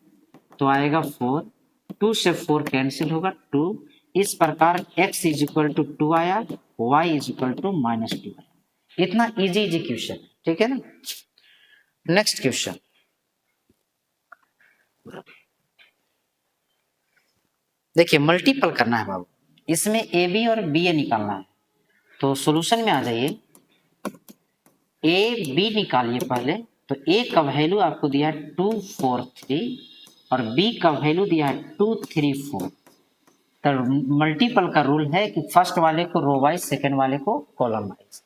तो आएगा 4। 2 से 4 कैंसिल होगा 2। इस प्रकार x इज इक्वल टू 2 आया, y इज इक्वल टू -2 आया। इतना इजी इजी क्वेश्चन, ठीक है ना। नेक्स्ट क्वेश्चन, देखिए मल्टीपल करना है बाबू, इसमें ए बी और बी ए निकालना है। तो सॉल्यूशन में आ जाइए, ए बी निकालिए पहले। तो ए का वैल्यू आपको दिया है 2 4 3 और बी का वैल्यू दिया है 2 3 4। तो मल्टीपल का रूल है कि फर्स्ट वाले को रो वाइज, सेकेंड वाले को कॉलम वाइज,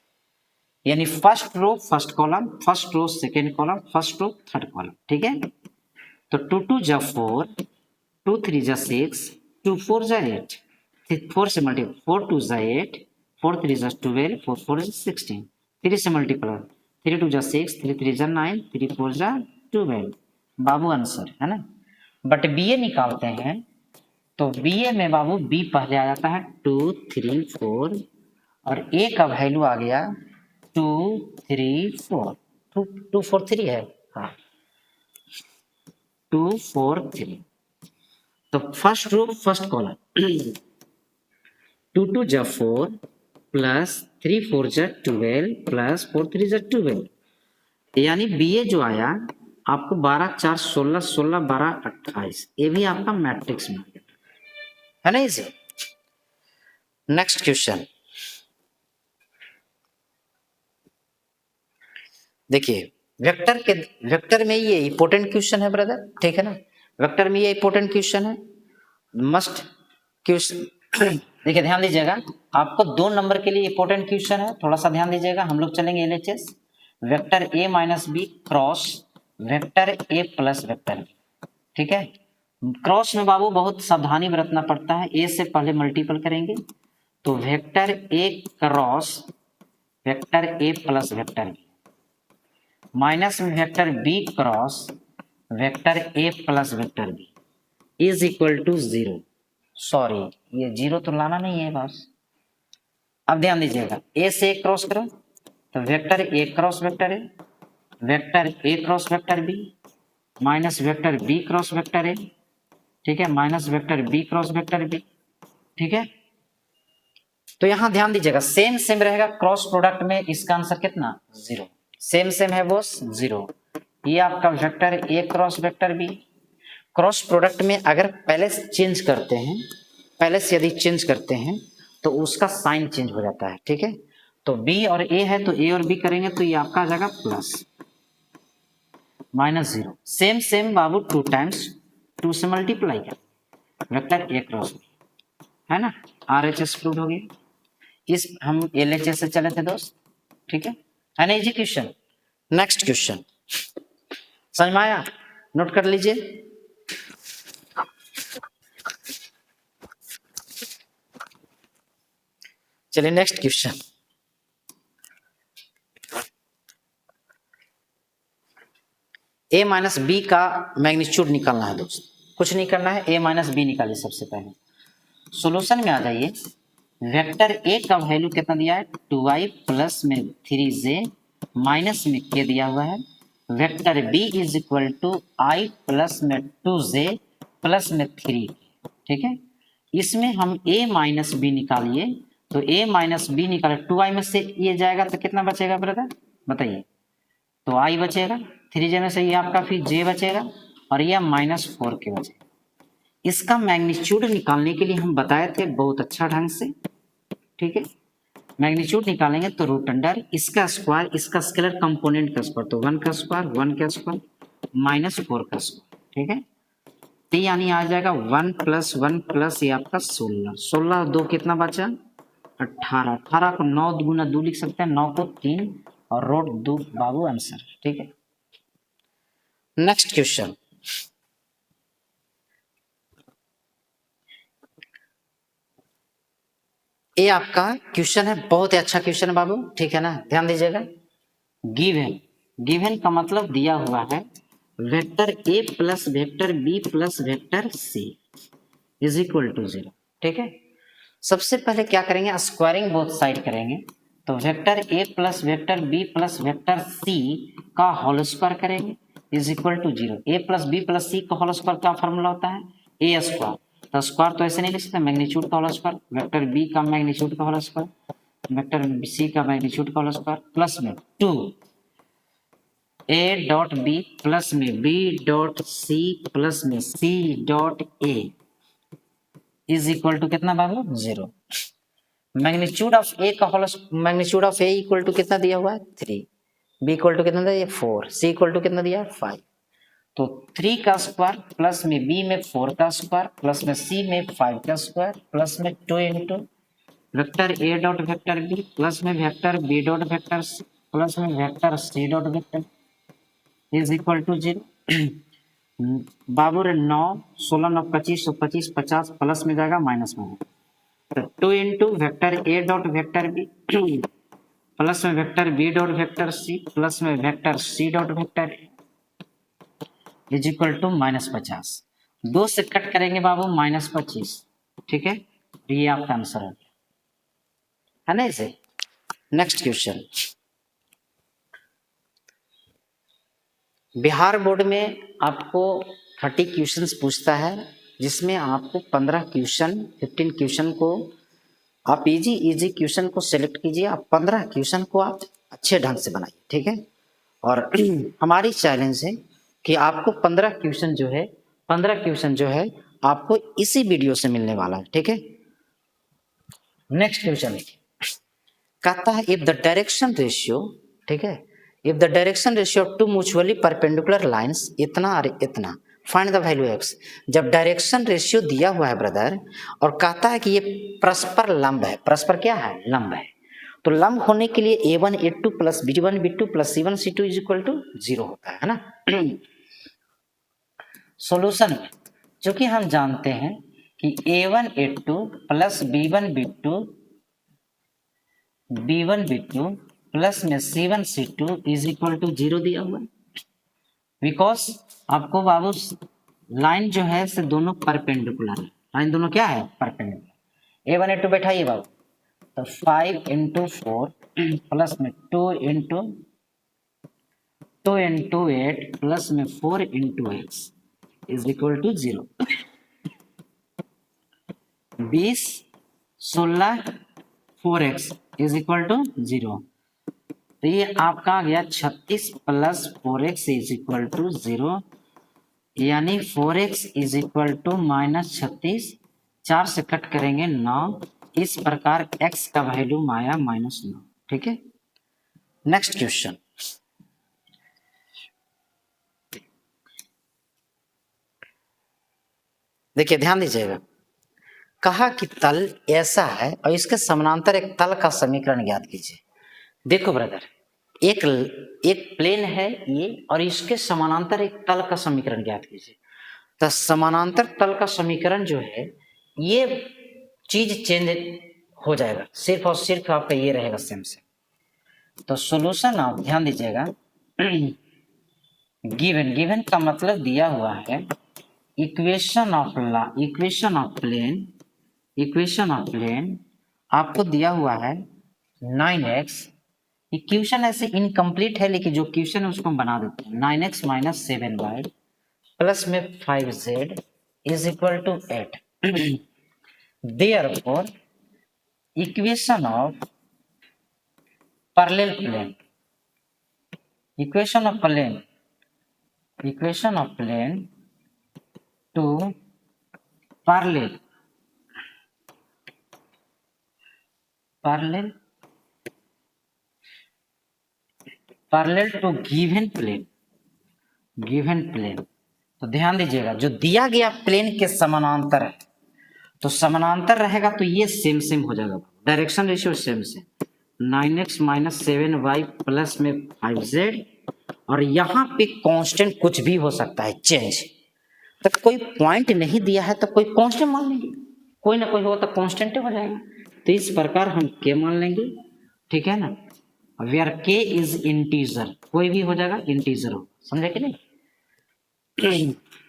यानी first row first column, first row second column, first row third column, ठीक है। तो 2 2 जा 4, 2 3 जा 6, 2 4 जा 8, 4 से मल्टीपल, 4 2 जा 8, 4 3 जा 12, 4 4 जा 16, 3 से मल्टीपल, 3 2 जा 6, 3 3 जा 9, 3 4 जा 12। बाबू आंसर है ना। बट बी ए निकालते हैं, तो बी ए में बाबू बी पहले आ जाता है 2 3 4 और ए का वैल्यू आ गया 2 3 4, 2 4 3 है, हाँ 2 4 3। तो फर्स्ट रो फर्स्ट कॉलम 2 2 जा 4 प्लस 3 4 जा 12 प्लस 4 3 जा 12, यानी बी ए जो आया आपको 12 4 16 16 12 28। ये भी आपका मैट्रिक्स में है ना, इसे। नेक्स्ट क्वेश्चन देखिए, वेक्टर में ये इंपॉर्टेंट क्वेश्चन है ब्रदर, ठीक है ना। वेक्टर में ये इंपॉर्टेंट क्वेश्चन है, मस्ट क्वेश्चन। देखिए ध्यान दीजिएगा, आपको 2 नंबर के लिए इंपॉर्टेंट क्वेश्चन है, थोड़ा सा ध्यान दीजिएगा। हम लोग चलेंगे LHS, vector A minus B cross vector A plus vector B, ठीक है। क्रॉस में बाबू बहुत सावधानी बरतना पड़ता है, ए से पहले मल्टीपल करेंगे। तो vector A cross vector A plus vector B minus में vector B cross vector A plus vector B is equal to 0। Sorry, ये 0 तो लाना नहीं है बस। अब ध्यान दीजिएगा, ए से ए क्रॉस करो तो vector A cross vector A, vector A cross vector B minus vector B cross vector A, ठीक है, minus vector B cross vector B, ठीक है। तो यहां ध्यान दीजिएगा, सेम सेम रहेगा क्रॉस प्रोडक्ट में, इसका आंसर कितना 0, सेम सेम है बॉस 0। ये आपका vector A cross vector B, cross product में अगर पहले से चेंज करते हैं, पहले से यदि चेंज करते हैं तो उसका साइन चेंज हो जाता है, ठीक है। तो बी और ए है तो ए और बी करेंगे तो ये आपका आ जाएगा प्लस -0। सेम सेम बाबू 2 टाइम्स 2 से मल्टीप्लाई कर वेक्टर ए क्रॉस बी, है ना। RHS प्रूव हो गया। इस हम LHS से चले थे दोस्त, ठीक है ना, इजी क्वेश्चन। नेक्स्ट क्वेश्चन समझ में आया, नोट कर लीजिए। चलिए नेक्स्ट क्वेश्चन, ए माइनस बी का मैग्नीट्यूड निकालना है दोस्त, कुछ नहीं करना है, ए माइनस बी निकालिए सबसे पहले। सॉल्यूशन में आ जाइए, वेक्टर ए का वैल्यू कितना दिया है 2i प्लस में 3j माइनस में k दिया हुआ है। Vector B is equal to i plus में 2j प्लस में 3, ठीक है। इसमें हम a माइनस बी निकालिए, तो a माइनस बी निकाले 2i में से ये जाएगा तो कितना बचेगा ब्रदर बताइए। तो i बचेगा, 3j में से ये आपका फिर j बचेगा, और यह -4 की वजह। इसका मैग्नीट्यूड निकालने के लिए हम बताए थे बहुत अच्छा ढंग से, ठीक है। मैग्नीट्यूड निकालेंगे तो रूट अंडर इसका स्क्वायर, इसका स्केलर कंपोनेंट का स्क्वायर, तो 1 का स्क्वायर, 1 का स्क्वायर, -4 का स्क्वायर, ठीक है। तो यानी आ जाएगा 1 + 1 + ये आपका 16, 16 और 2 कितना बचा, 18, 18 को 9 गुना 2 लिख सकते हैं, 9 को 3 और रोट 2 बाबू आंसर, ठीक है। नेक्स्ट क्वेश्चन, ये आपका क्वेश्चन है, बहुत ही अच्छा क्वेश्चन है बाबू, ठीक है ना, ध्यान दीजिएगा। गिवन, गिवन का मतलब दिया हुआ है vector A plus vector B plus vector C is equal to 0, ठीक है। सबसे पहले क्या करेंगे, स्क्वायरिंग बोथ साइड करेंगे, तो vector A plus vector B plus vector C का होल स्क्वायर करेंगे is equal to 0। A plus B plus C का होल स्क्वायर क्या फॉर्मूला होता है, ए स्क्वायर, तो स्क्वायर तो ऐसे नहीं लिख सकते, मैग्नीट्यूड का होल स्क्वायर, वेक्टर बी का मैग्नीट्यूड का होल स्क्वायर, वेक्टर सी का मैग्नीट्यूड का होल स्क्वायर, प्लस में 2 ए डॉट बी प्लस में बी डॉट सी प्लस में C dot A is equal to कितना बाबू, 0। मैग्नीट्यूड ऑफ ए का whole, magnitude of A equal to कितना दिया हुआ है, 3, बी इक्वल टू कितना दिया, 4, सी इक्वल टू कितना दिया, 5। तो 3 का स्क्वायर प्लस में बी में 4 का स्क्वायर प्लस में सी में 5 का स्क्वायर प्लस में 2 into vector A dot vector B plus में vector B dot vector C plus में vector C dot vector is equal to 0। बाबू रे 9, 16 9 25, 25 50 प्लस में जाएगा माइनस में, तो 2 into vector A dot vector B plus में vector B dot vector C plus में vector C dot vector A is equal to -50। 2 से कट करेंगे बाबू -25, ठीक है, तो ये आपका आंसर है ना इसे। नेक्स्ट क्वेश्चन, बिहार बोर्ड में आपको 30 क्वेश्चंस पूछता है, जिसमें आपको 15 क्वेश्चन 15 क्वेश्चन को आप इजी क्वेश्चन को सिलेक्ट कीजिए, आप 15 क्वेश्चन को आप अच्छे ढंग से बनाइए, ठीक है। और हमारी चैलेंज है कि आपको 15 क्वेश्चन जो है, 15 क्वेश्चन जो है आपको इसी वीडियो से मिलने वाला है, ठीक है। नेक्स्ट क्वेश्चन कहता है इफ द डायरेक्शन रेशियो, ठीक है, if the direction ratio of two mutually perpendicular lines इतना और इतना, फाइंड द वैल्यू एक्स। जब डायरेक्शन रेशियो दिया हुआ है ब्रदर और कहता है कि ये परस्पर लंब है, परस्पर क्या है, लंब है, तो लंब होने के लिए a1 a2 plus b1 b2 plus c1 c2 is equal to 0 होता है ना। सॉल्यूशन में चूंकि हम जानते हैं कि a1 a2 plus b1 b2 plus में c1 c2 is equal to 0 दिया हुआ है, बिकॉज आपको बाबू लाइन जो है से दोनों परपेंडिकुलर है, लाइन दोनों क्या है, परपेंडिकुलर। a1 a2 बैठाइए बाबू, तो 5 इंटू 4 प्लस में 2 इंटू 8 प्लस में 4 into X is equal to 0। 20 16 4x is equal to 0, तो ये आपका आ गया 36 plus 4x is equal to 0, यानी 4x इज इक्वल टू -36, 4 से कट करेंगे 9, इस प्रकार x का वैल्यू आया -9, ठीक है। नेक्स्ट क्वेश्चन, देखिए ध्यान दीजिएगा, कहा कि तल ऐसा है और इसके समानांतर एक तल का समीकरण ज्ञात कीजिए। देखो ब्रदर, एक प्लेन है ये और इसके समानांतर एक तल का समीकरण ज्ञात कीजिए। तो समानांतर तल का समीकरण जो है ये चीज चेंज हो जाएगा, सिर्फ और सिर्फ आपका ये रहेगा सेम से। तो सॉल्यूशन आप ध्यान दीजिएगा, गिवन का मतलब दिया हुआ है इक्वेशन ऑफ प्लेन आपको दिया हुआ है 9x। इक्वेशन ऐसे इनकम्प्लीट है, लेकिन जो क्वेश्चन है उसको हम बना देते हैं। 9x माइनस 7y प्लस में 5z is equal to 8। Therefore equation of parallel plane, equation of plane to parallel parallel parallel to given plane. तो ध्यान दीजिएगा, जो दिया गया प्लेन के समानांतर है, तो समानांतर रहेगा तो ये सेम सेम हो जाएगा, direction ratio same same. 9x minus 7y plus में 5z, और यहाँ पे कांस्टेंट कुछ भी हो सकता है, चेंज। तो कोई पॉइंट नहीं दिया है तो कोई कांस्टेंट मान लेंगे, कोई ना कोई हो तो कांस्टेंट हो जाएगा। तो इस प्रकार हम k मान लेंगे, ठीक है ना। वेयर k इज इंटीजर, कोई भी हो जाएगा, इंटीजर हो, समझे कि नहीं।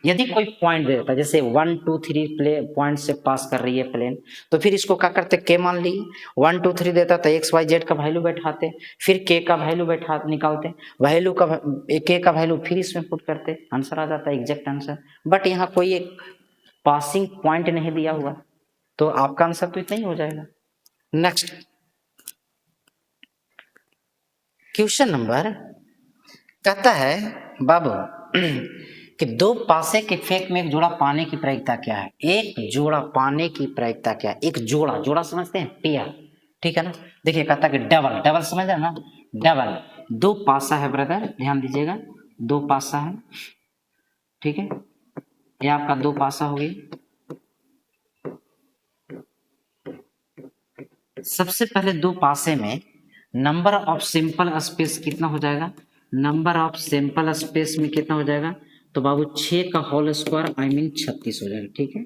यदि कोई पॉइंट देता है, जैसे 1 2 3 प्ले पॉइंट से पास कर रही है प्लेन, तो फिर इसको क्या करते, के मान लिए। 1 2 3 देता तो एक्स वाई जेड का वैल्यू बैठाते, फिर के का वैल्यू बैठा निकालते, वैल्यू का के का वैल्यू फिर इसमें पुट करते, आंसर आ जाता है एग्जैक्ट आंसर। बट यहाँ कोई एक पासिंग पॉइंट नहीं दिया हुआ, तो आपका आंसर तो इतना ही हो जाएगा। नेक्स्ट क्वेश्चन नंबर कहता है बाबू कि दो पासे के फेक में एक जोड़ा पाने की प्रायिकता क्या है। एक जोड़ा पाने की प्रायिकता क्या है, एक जोड़ा, जोड़ा समझते हैं, पेयर, ठीक है ना। देखिए कहता है कि डबल, डबल समझ रहे ना, डबल, दो पासा है ब्रदर, ध्यान दीजिएगा, दो पासा है, ठीक है, ये आपका दो पासा हो गया। सबसे पहले दो पासे में नंबर ऑफ सिंपल स्पेस कितना हो जाएगा, नंबर ऑफ सिंपल स्पेस में कितना हो जाएगा, तो बाबू 6 का होल स्क्वायर आई मीन 36 हो जाएगा, ठीक है।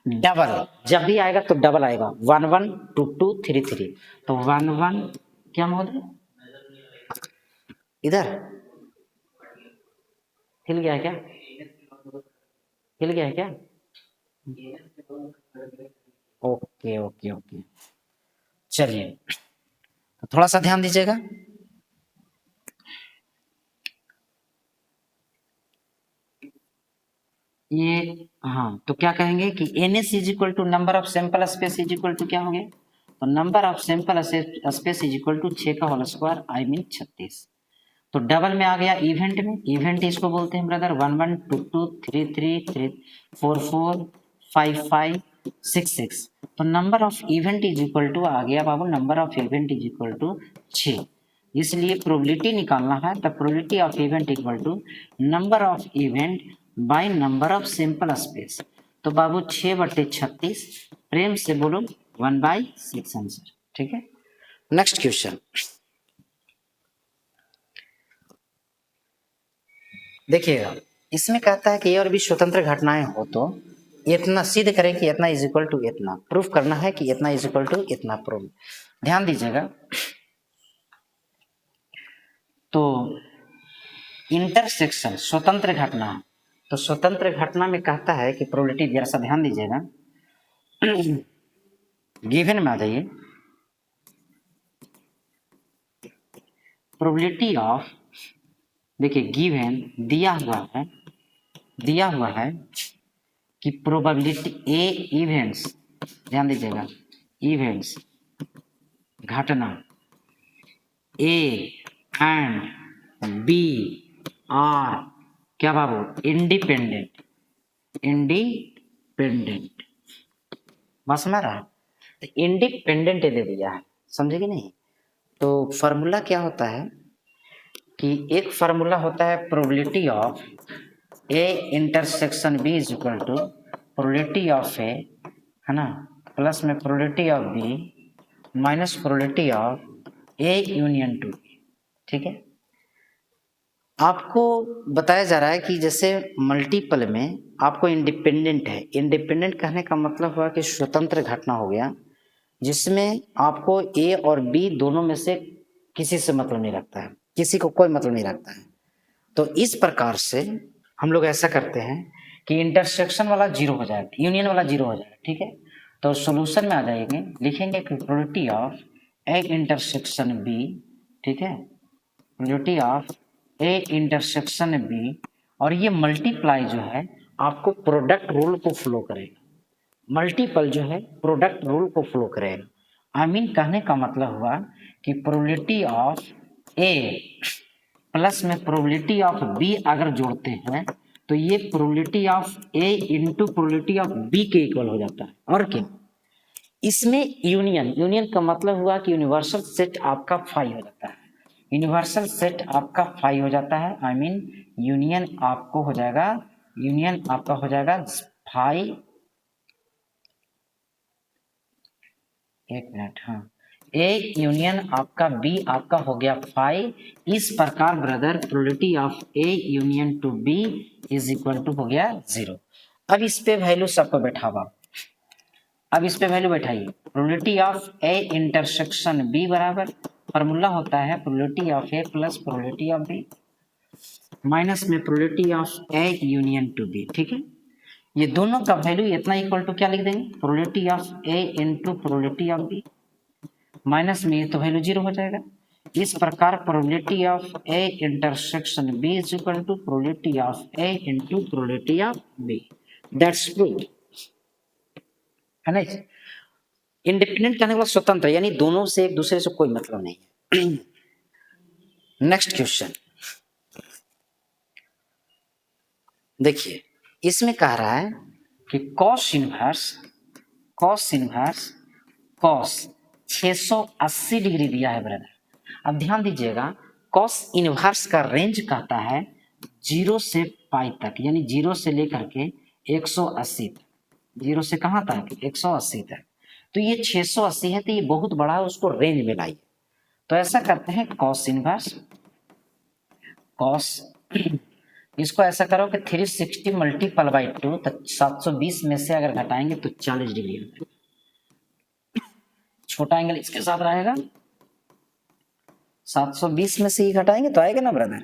डबल जब भी आएगा तो डबल आएगा, 1 1 2 2 3 3, तो 1 1 क्या महोदय, इधर हिल गया है क्या, हिल गया है क्या, ओके ओके ओके, चलिए तो थोड़ा सा ध्यान दीजिएगा। ये हाँ, तो क्या कहेंगे कि NS is equal to number of sample space is equal to क्या हो गया, तो number of sample space is equal to 6 का होल स्क्वायर आई मीन 36। तो डबल में आ गया इवेंट में, इवेंट इसको बोलते हैं ब्रदर 1 1 2 2 3 3 3 4 4 5 5 6 6। तो number of event is equal to आ गया बाबू, number of event is equal to 6। इसलिए प्रोबेबिलिटी निकालना है, तो probability of event equal to number of event by number of sample space. तो बाबू 6/36, प्रेम से बोलो 1/6 आंसर, ठीक है। नेक्स्ट क्वेश्चन देखिएगा, इसमें कहता है कि ये और भी स्वतंत्र घटनाएं हो तो इतना सिद्ध करें कि इतना इज इक्वल टू इतना, प्रूफ करना है कि इतना इज इक्वल टू इतना प्रूफ। ध्यान दीजिएगा, तो इंटरसेक्शन स्वतंत्र घटना, तो स्वतंत्र घटना में कहता है कि प्रोबेबिलिटी, जरा सा ध्यान दीजिएगा, गिवन में आ जाइए, प्रोबेबिलिटी ऑफ, देखिए गिवन दिया हुआ है कि प्रोबेबिलिटी ए इवेंट्स, ध्यान दीजिएगा, इवेंट्स घटना ए एंड बी आर क्या बाबू, इंडिपेंडेंट, इंडिपेंडेंट, बस समझ रहा है, तो इंडिपेंडेंट दे दिया है, समझे कि नहीं। तो फॉर्मूला क्या होता है कि एक फार्मूला होता है probability of A intersection B is equal to probability of A, है ना, प्लस में probability of B minus probability of A union to B, ठीक है। आपको बताया जा रहा है कि जैसे मल्टीपल में आपको इंडिपेंडेंट है, इंडिपेंडेंट कहने का मतलब हुआ कि स्वतंत्र घटना हो गया, जिसमें आपको ए और बी दोनों में से किसी से मतलब नहीं रखता है, किसी को कोई मतलब नहीं रखता है। तो इस प्रकार से हम लोग ऐसा करते हैं कि इंटरसेक्शन वाला जीरो हो जाएगा, यूनियन वाला जीरो हो जाएगा, ठीक है। तो सॉल्यूशन में आ जाएंगे, लिखेंगे कि probability of A intersection B, ठीक है, probability of A intersection B, और ये मल्टीप्लाई जो है आपको प्रोडक्ट रूल को फ्लो करेगा, मल्टीपल जो है प्रोडक्ट रूल को फ्लो करेगा। आई मीन कहने का मतलब हुआ कि प्रोबेबिलिटी ऑफ ए प्लस में प्रोबेबिलिटी ऑफ बी अगर जोड़ते हैं तो ये probability of A into probability of B के इक्वल हो जाता है। और क्या, इसमें यूनियन का मतलब हुआ कि यूनिवर्सल सेट आपका फाई हो जाता है। यूनिवर्सल सेट आपका फाई हो जाता है, आई मीन यूनियन आपका हो जाएगा फाई। एक मिनट, हाँ, ए यूनियन आपका बी आपका हो गया फाई। इस प्रकार brother probability of A union to B is equal to हो गया 0। अब इस पे वैल्यू सबको बैठावा, अब इस पे वैल्यू बैठाइए। Probability of A intersection B बराबर फॉर्मूला होता है probability of A plus probability of B minus में probability of A union to B. ठीक है, ये दोनों का वैल्यू इतना इक्वल टू क्या लिख देंगे, probability of A into probability of B minus में ये तो वैल्यू 0 हो जाएगा। इस प्रकार probability of A intersection B is equal to probability of A into probability of B. That's proved है ना। इंडिपेंडेंट कहने के बाद स्वतंत्र, यानी दोनों से एक दूसरे से कोई मतलब नहीं है। नेक्स्ट क्वेश्चन देखिए, इसमें कह रहा है कि कॉस इनवर्स कॉस 680 डिग्री दिया है ब्रदर। अब ध्यान दीजिएगा, कॉस इनवर्स का रेंज कहता है 0 से पाई तक, यानी 0 से लेकर के 180 तक। 0 से कहाँ तक, 180 तक। तो ये 680 है, तो ये बहुत बड़ा है, उसको रेंज में लाइए। तो ऐसा करते हैं कॉस इनवर्स कॉस, इसको ऐसा करो कि 360 मल्टीपल बाई 2, तो 720 में से अगर घटाएंगे तो 40 डिग्री आता है। छोटा एंगल इसके साथ रहेगा, 720 में से ही घटाएंगे तो आएगा ना ब्रदर।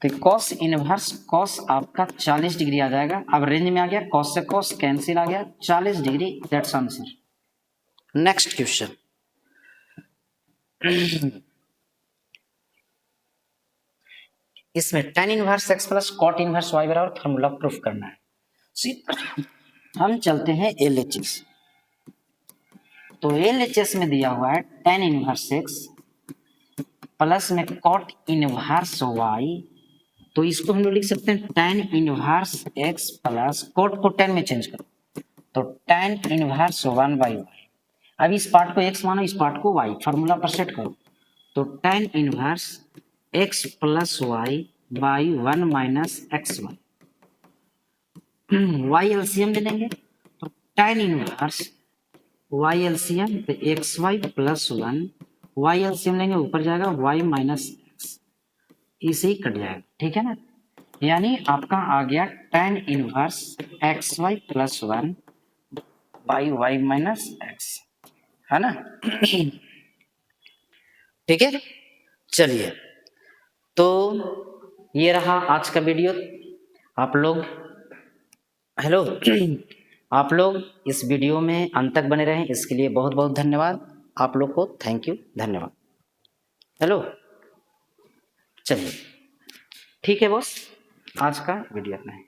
तो कॉस इनवर्स कॉस आपका 40 डिग्री आ जाएगा। अब रेंज में आ गया, कॉस से कॉस कैंसिल आ गया, 40 degree, that's answer. Next question इसमें tan inverse x plus cot inverse y बराबर फॉर्मूला प्रूफ करना है। हम चलते हैं LHS। तो LHS में दिया हुआ है tan इनवर्स x प्लस में कॉट इनवर्स y, तो इसको हम लोग लिख सकते हैं tan inverse x plus cot को tan में चेंज करो तो tan इनवर्स 1/y। अब इस पार्ट को x मानो, इस पार्ट को y, फॉर्मूला पर सेट करो तो tan इनवर्स x प्लस y by 1 minus X Y. y LCM ले लेंगे तो tan इनवर्स y एलसीएम तो X Y plus 1, y LCM लेंगे ऊपर जाएगा y माइनस एक्स, इसे ही कट जाएगा। ठीक है ना, यानी आपका आ गया tan inverse X Y plus 1 by y minus X, है ना। ठीक है, चलिए, तो ये रहा आज का वीडियो। आप लोग हेलो आप लोग इस वीडियो में अंत तक बने रहें, इसके लिए बहुत बहुत धन्यवाद आप लोग को, थैंक यू, धन्यवाद। हेलो, चलिए ठीक है बॉस, आज का वीडियो इतना है।